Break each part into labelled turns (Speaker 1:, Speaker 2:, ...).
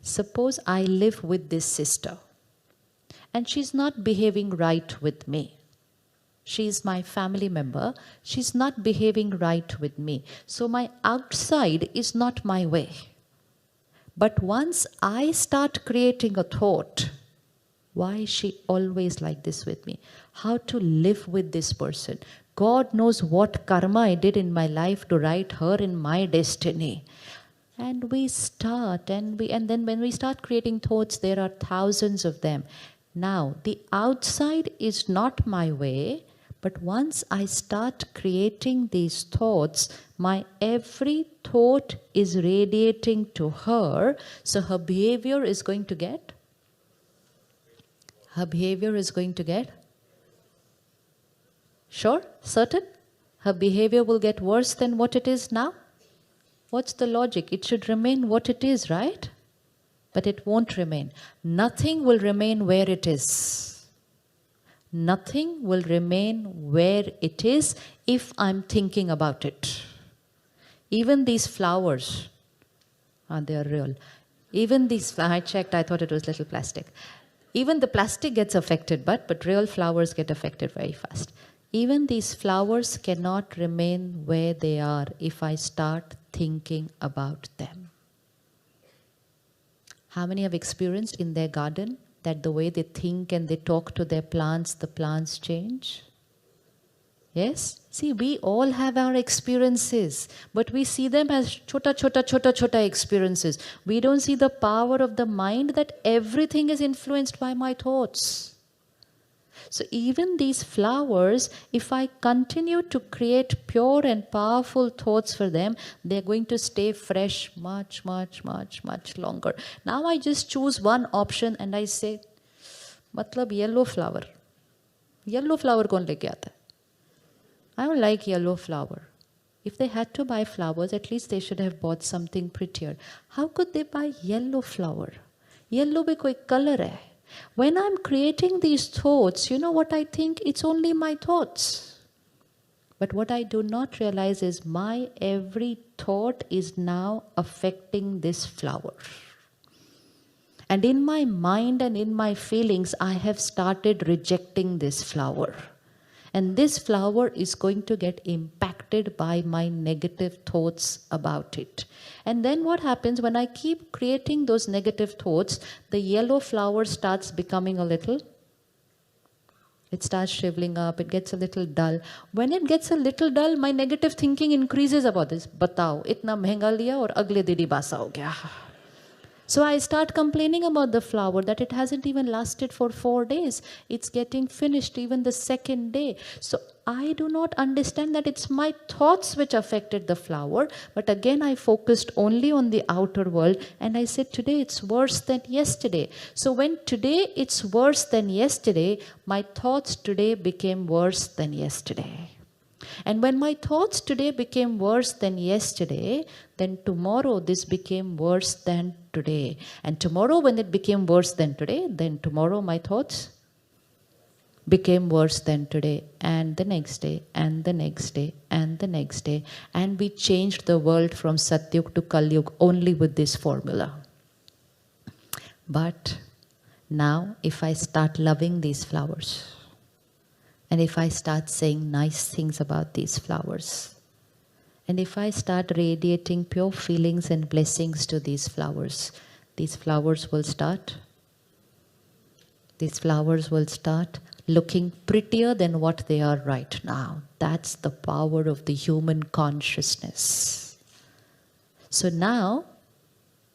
Speaker 1: Suppose I live with this sister and she's not behaving right with me. She's my family member. She's not behaving right with me. So my outside is not my way. But once I start creating a thought, why is she always like this with me? How to live with this person? God knows what karma I did in my life to write her in my destiny. And we start, and then when we start creating thoughts, there are thousands of them. Now, the outside is not my way, but once I start creating these thoughts, my every thought is radiating to her, so her behavior is going to get? Sure? Certain? Her behavior will get worse than what it is now? What's the logic? It should remain what it is, right? But it won't remain. Nothing will remain where it is. Nothing will remain where it is if I'm thinking about it. Even these flowers, they are real. Even these, I checked, I thought it was little plastic. Even the plastic gets affected, but real flowers get affected very fast. Even these flowers cannot remain where they are if I start thinking about them. How many have experienced in their garden that the way they think and they talk to their plants, the plants change? Yes? See, we all have our experiences, but we see them as chota experiences. We don't see the power of the mind that everything is influenced by my thoughts. So even these flowers, if I continue to create pure and powerful thoughts for them, they're going to stay fresh much longer. Now I just choose one option and I say, matlab yellow flower. Yellow flower kaun leke aata hai? I don't like yellow flower. If they had to buy flowers, at least they should have bought something prettier. How could they buy yellow flower? Yellow bhi koi color hai. When I'm creating these thoughts, you know what I think? It's only my thoughts. But what I do not realize is my every thought is now affecting this flower. And in my mind and in my feelings, I have started rejecting this flower. And this flower is going to get impacted by my negative thoughts about it. And then what happens when I keep creating those negative thoughts, the yellow flower starts becoming a little, it starts shriveling up, it gets a little dull. When it gets a little dull, my negative thinking increases about this. Batao, itna mehenga liya aur agle din hi basa ho gaya. So I start complaining about the flower that it hasn't even lasted for 4 days. It's getting finished even the second day. So I do not understand that it's my thoughts which affected the flower. But again, I focused only on the outer world and I said, today it's worse than yesterday. So when today it's worse than yesterday, my thoughts today became worse than yesterday. And when my thoughts today became worse than yesterday, then tomorrow this became worse than today. And tomorrow when it became worse than today, then tomorrow my thoughts became worse than today, and the next day, and the next day, and the next day. And we changed the world from Satyug to Kalyug only with this formula. But now if I start loving these flowers, and if I start saying nice things about these flowers, and if I start radiating pure feelings and blessings to these flowers will start looking prettier than what they are right now. That's the power of the human consciousness. So now,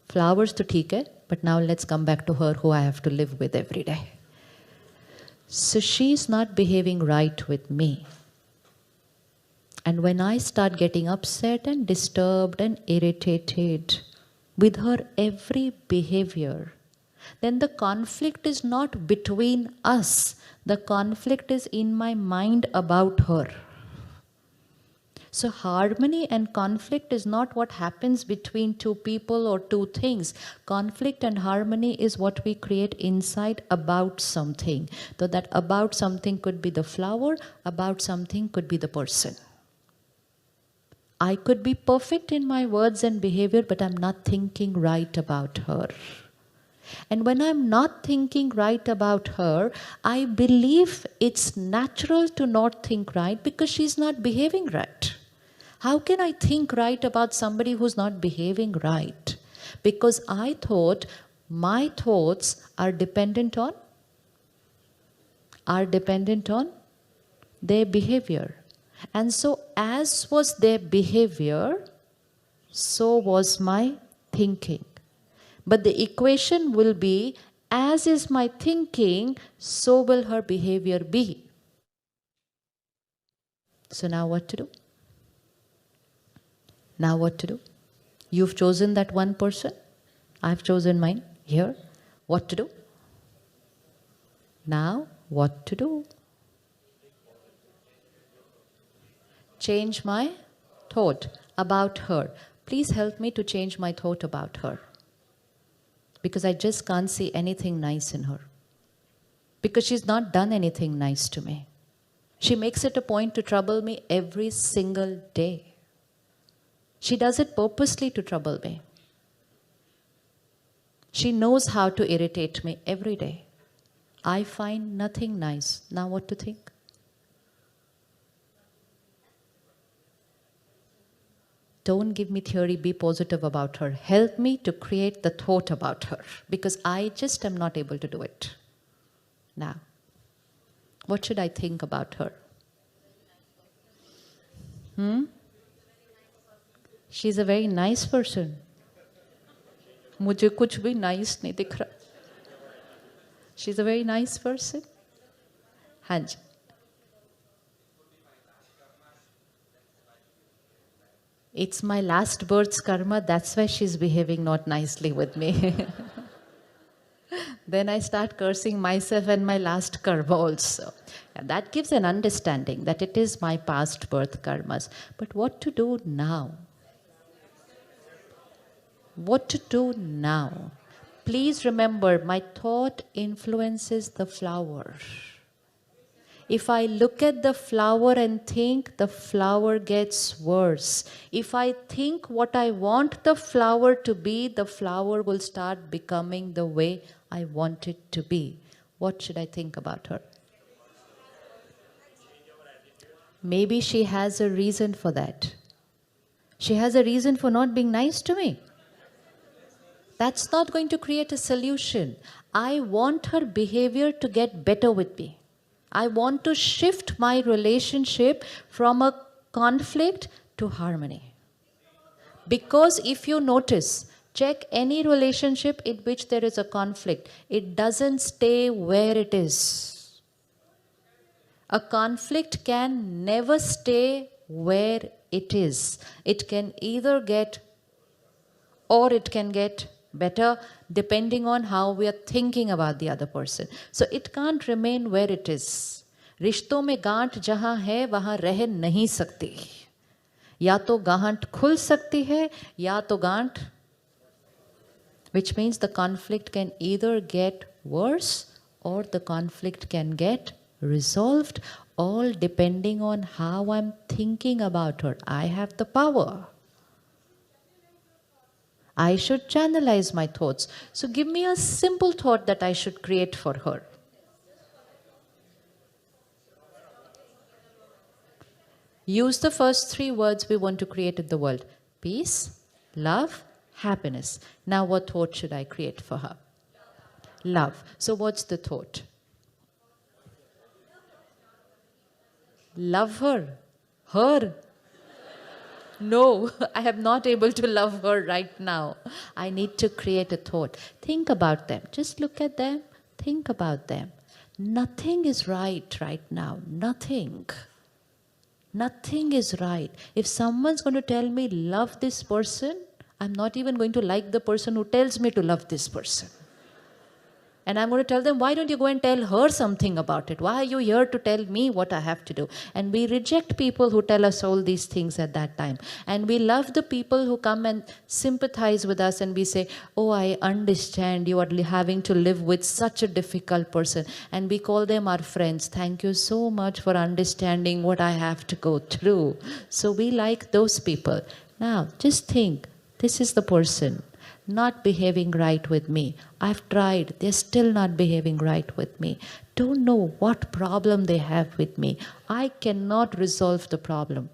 Speaker 1: flowers to theek hai, but now let's come back to her who I have to live with every day. So she's not behaving right with me. And when I start getting upset and disturbed and irritated with her every behavior, then the conflict is not between us. The conflict is in my mind about her. So harmony and conflict is not what happens between two people or two things. Conflict and harmony is what we create inside about something. So that about something could be the flower, about something could be the person. I could be perfect in my words and behavior, but I'm not thinking right about her. And when I'm not thinking right about her, I believe it's natural to not think right because she's not behaving right. How can I think right about somebody who's not behaving right? Because I thought my thoughts are dependent on their behavior. And so as was their behavior, so was my thinking. But the equation will be, as is my thinking, so will her behavior be. So now what to do? Now what to do? You've chosen that one person. I've chosen mine here. What to do? Now what to do? Change my thought about her. Please help me to change my thought about her. Because I just can't see anything nice in her. Because she's not done anything nice to me. She makes it a point to trouble me every single day. She does it purposely to trouble me. She knows how to irritate me every day. I find nothing nice. Now what to think? Don't give me theory, be positive about her. Help me to create the thought about her, because I just am not able to do it. Now, what should I think about her? She's a very nice person. मुझे कुछ भी nice नहीं दिख रहा. She's a very nice person. हाँ जी. It's my last birth's karma, that's why she's behaving not nicely with me. Then I start cursing myself and my last karma also. And that gives an understanding that it is my past birth karmas. But what to do now? What to do now? Please remember, my thought influences the flower. If I look at the flower and think, the flower gets worse. If I think what I want the flower to be, the flower will start becoming the way I want it to be. What should I think about her? Maybe she has a reason for that. She has a reason for not being nice to me. That's not going to create a solution. I want her behavior to get better with me. I want to shift my relationship from a conflict to harmony. Because if you notice, check any relationship in which there is a conflict, it doesn't stay where it is. A conflict can never stay where it is. It can either get or it can get better depending on how we are thinking about the other person. So it can't remain where it is. रिश्तों में गांठ जहां है वहां रह नहीं सकती. या तो गांठ खुल सकती है या तो गांठ, which means the conflict can either get worse or the conflict can get resolved, all depending on how I'm thinking about her. I have the power. I should channelize my thoughts. So give me a simple thought that I should create for her. Use the first three words we want to create in the world. Peace, love, happiness. Now what thought should I create for her? Love. So what's the thought? Love her. Her. No, I am not able to love her right now. I need to create a thought. Think about them. Just look at them. Think about them. Nothing is right now. Nothing. Nothing is right. If someone's going to tell me, love this person, I'm not even going to like the person who tells me to love this person. And I'm going to tell them, why don't you go and tell her something about it? Why are you here to tell me what I have to do? And we reject people who tell us all these things at that time. And we love the people who come and sympathize with us and we say, oh, I understand you are having to live with such a difficult person. And we call them our friends. Thank you so much for understanding what I have to go through. So we like those people. Now, just think, this is the person. not behaving right with me. I've tried, they're still not behaving right with me. Don't know what problem they have with me. I cannot resolve the problem.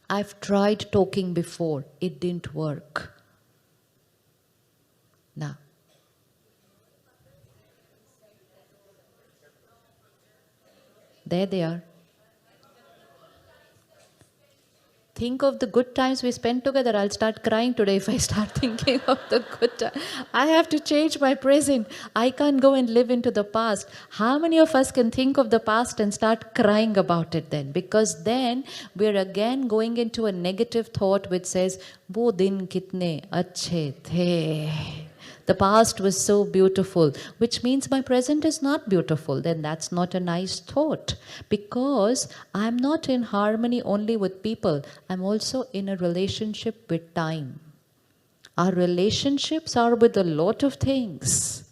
Speaker 1: I've tried talking before, it didn't work. Now, there they are. Think of the good times we spent together. I'll start crying today if I start thinking of the good times. I have to change my present. I can't go and live into the past. How many of us can think of the past and start crying about it then? Because then we're again going into a negative thought which says, wo din kitne achhe the. The past was so beautiful, which means my present is not beautiful. Then that's not a nice thought, because I'm not in harmony only with people, I'm also in a relationship with time. Our relationships are with a lot of things.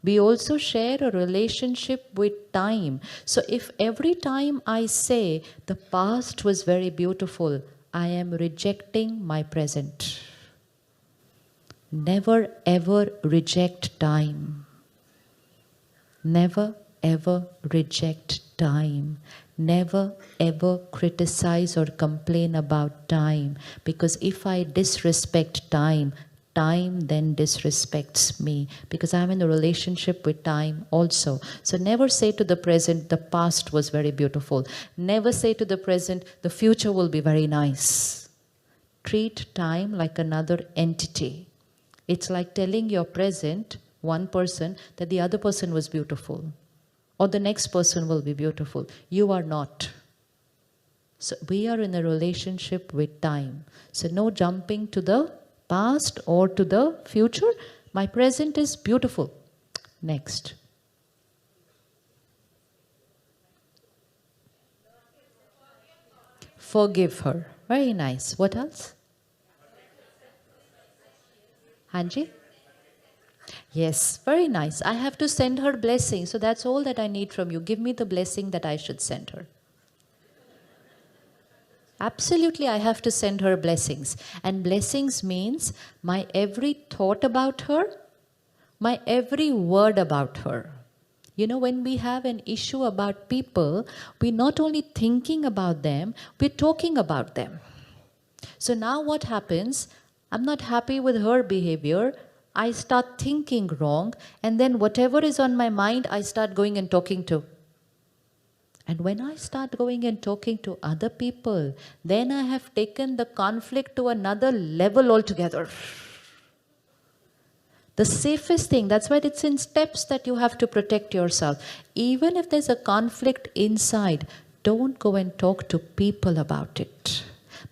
Speaker 1: We also share a relationship with time. So if every time I say the past was very beautiful, I am rejecting my present. Never ever reject time. Never ever reject time. Never ever criticize or complain about time, because if I disrespect time, time then disrespects me, because I'm in a relationship with time also. So never say to the present, the past was very beautiful. Never say to the present, the future will be very nice. Treat time like another entity. It's like telling your present, one person, that the other person was beautiful, or the next person will be beautiful. You are not. So we are in a relationship with time. So no jumping to the past or to the future. My present is beautiful. Next. Forgive her. Very nice. What else? Hanji? Yes, very nice. I have to send her blessing. So that's all that I need from you. Give me the blessing that I should send her. Absolutely, I have to send her blessings. And blessings means my every thought about her, my every word about her. You know, when we have an issue about people, we're not only thinking about them, we're talking about them. So now what happens? I'm not happy with her behavior. I start thinking wrong, and then whatever is on my mind, I start going and talking to. And when I start going and talking to other people, then I have taken the conflict to another level altogether. The safest thing, that's why it's in steps that you have to protect yourself. Even if there's a conflict inside, don't go and talk to people about it.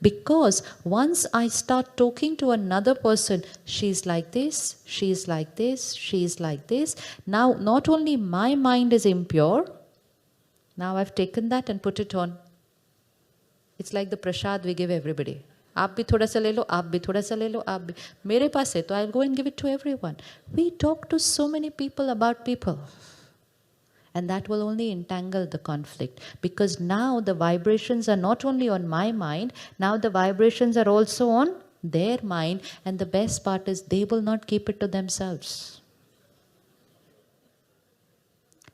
Speaker 1: Because once I start talking to another person, she's like this, she's like this, she's like this. Now, not only my mind is impure, now I've taken that and put it on. It's like the prasad we give everybody. आप भी थोड़ा सा ले लो, आप भी थोड़ा सा ले लो, आप भी मेरे पास है तो I'll go and give it to everyone. We talk to so many people about people. And that will only entangle the conflict, because now the vibrations are not only on my mind, now the vibrations are also on their mind, and the best part is they will not keep it to themselves.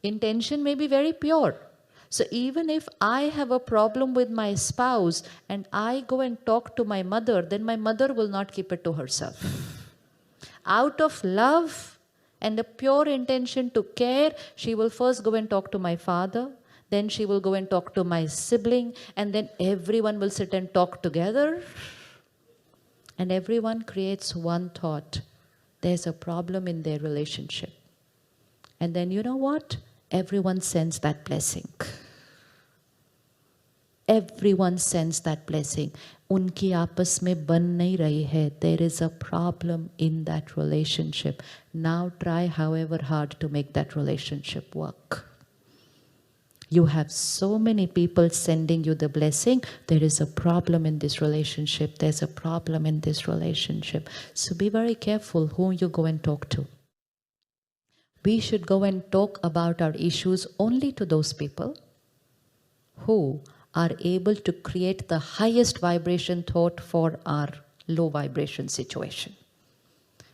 Speaker 1: Intention may be very pure. So even if I have a problem with my spouse and I go and talk to my mother, then my mother will not keep it to herself. Out of love and a pure intention to care, she will first go and talk to my father, then she will go and talk to my sibling, and then everyone will sit and talk together. And everyone creates one thought. There's a problem in their relationship. And then you know what? Everyone sends that blessing. Everyone sends that blessing. उनकी आपस में बन नहीं रही है. There is a problem in that relationship. Now try however hard to make that relationship work. You have so many people sending you the blessing. There is a problem in this relationship. There's a problem in this relationship. So be very careful who you go and talk to. We should go and talk about our issues only to those people who are able to create the highest vibration thought for our low vibration situation.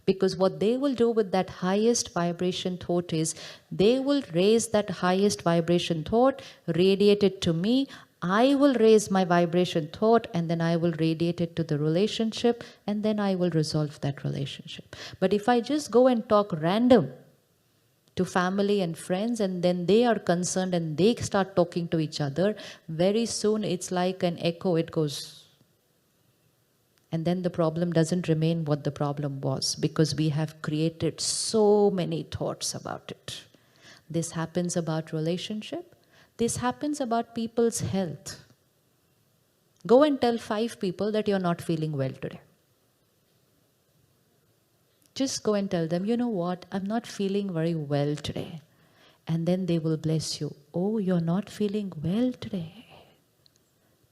Speaker 1: Because what they will do with that highest vibration thought is, they will raise that highest vibration thought, radiate it to me. I will raise my vibration thought, and then I will radiate it to the relationship, and then I will resolve that relationship. But if I just go and talk random to family and friends, and then they are concerned and they start talking to each other, very soon it's like an echo, it goes. And then the problem doesn't remain what the problem was, because we have created so many thoughts about it. This happens about relationship. This happens about people's health. Go and tell 5 people that you're not feeling well today. Just go and tell them, you know what, I'm not feeling very well today. And then they will bless you. Oh, you're not feeling well today.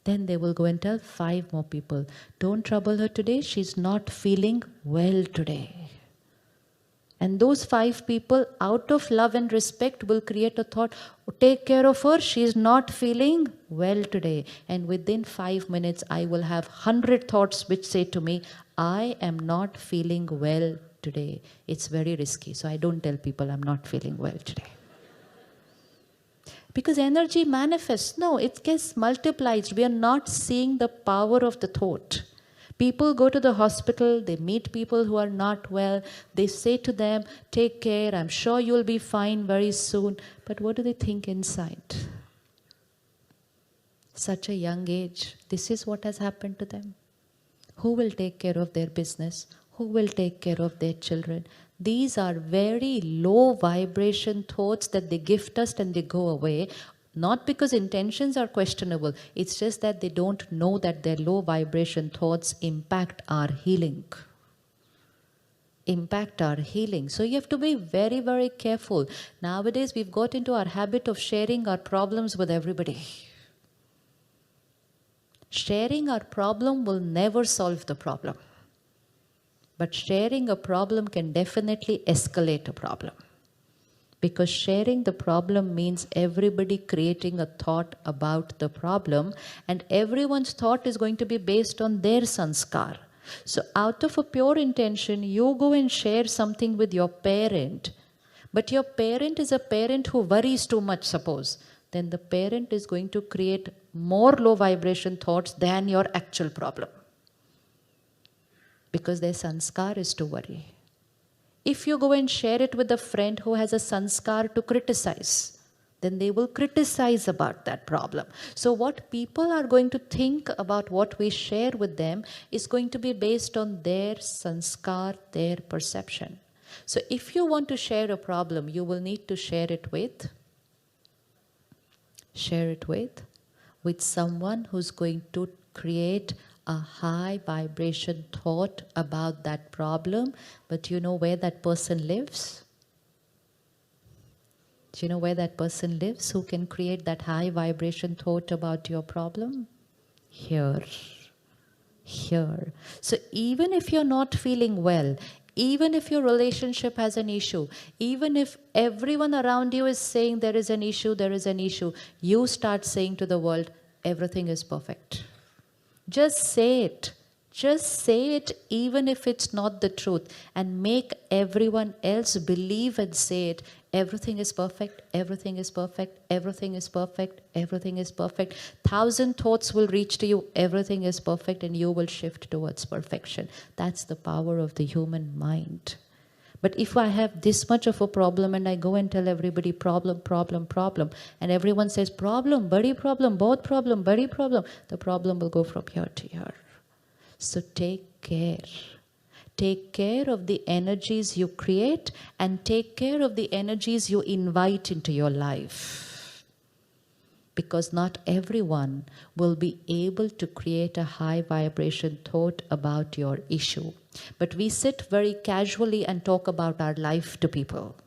Speaker 1: Then they will go and tell 5 more people, don't trouble her today, she's not feeling well today. And those 5 people, out of love and respect, will create a thought, take care of her, she's not feeling well today. And within 5 minutes, I will have 100 thoughts which say to me, I am not feeling well today. It's very risky, so I don't tell people I'm not feeling well today. Because energy manifests. No, it gets multiplied. We are not seeing the power of the thought. People go to the hospital, they meet people who are not well, they say to them, take care, I'm sure you'll be fine very soon. But what do they think inside? Such a young age, this is what has happened to them. Who will take care of their business? Who will take care of their children? These are very low vibration thoughts that they gift us and they go away. Not because intentions are questionable, it's just that they don't know that their low vibration thoughts impact our healing. Impact our healing. So you have to be very, very careful. Nowadays, we've got into our habit of sharing our problems with everybody. Sharing our problem will never solve the problem. But sharing a problem can definitely escalate a problem. Because sharing the problem means everybody creating a thought about the problem, and everyone's thought is going to be based on their sanskar. So out of a pure intention, you go and share something with your parent, but your parent is a parent who worries too much, suppose. Then the parent is going to create more low vibration thoughts than your actual problem. Because their sanskar is to worry. If you go and share it with a friend who has a sanskar to criticize, then they will criticize about that problem. So what people are going to think about what we share with them is going to be based on their sanskar, their perception. So if you want to share a problem, you will need to share it with someone who's going to create a high vibration thought about that problem. But you know where that person lives? Do you know where that person lives who can create that high vibration thought about your problem? Here. So even if you're not feeling well, even if your relationship has an issue, even if everyone around you is saying there is an issue, you start saying to the world, everything is perfect. Just say it. Just say it even if it's not the truth, and make everyone else believe and say it. Everything is perfect, everything is perfect, everything is perfect, everything is perfect. 1,000 thoughts will reach to you, everything is perfect, and you will shift towards perfection. That's the power of the human mind. But if I have this much of a problem and I go and tell everybody problem, and everyone says problem, badi problem, bahut problem, badi problem, the problem will go from here to here. So take care. Take care of the energies you create, and take care of the energies you invite into your life. Because not everyone will be able to create a high vibration thought about your issue. But we sit very casually and talk about our life to people.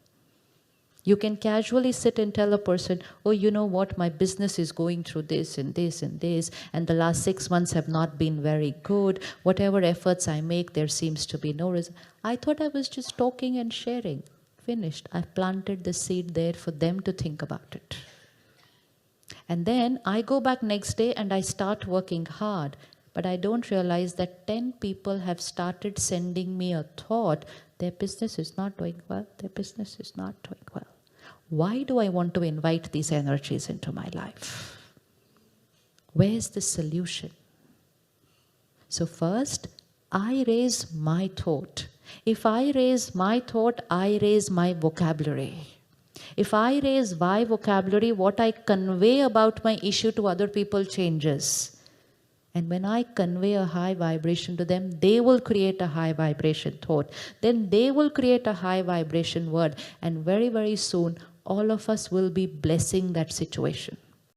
Speaker 1: You can casually sit and tell a person, oh, you know what, my business is going through this and this and this, and the last 6 months have not been very good. Whatever efforts I make, there seems to be no result. I thought I was just talking and sharing. Finished. I've planted the seed there for them to think about it. And then I go back next day and I start working hard. But I don't realize that 10 people have started sending me a thought Their business is not doing well. Their business is not doing well. Why do I want to invite these energies into my life? Where's the solution? So first, I raise my thought. If I raise my thought, I raise my vocabulary. If I raise my vocabulary, what I convey about my issue to other people changes. And when I convey a high vibration to them, they will create a high vibration thought. Then they will create a high vibration word. And very, very soon, all of us will be blessing that situation.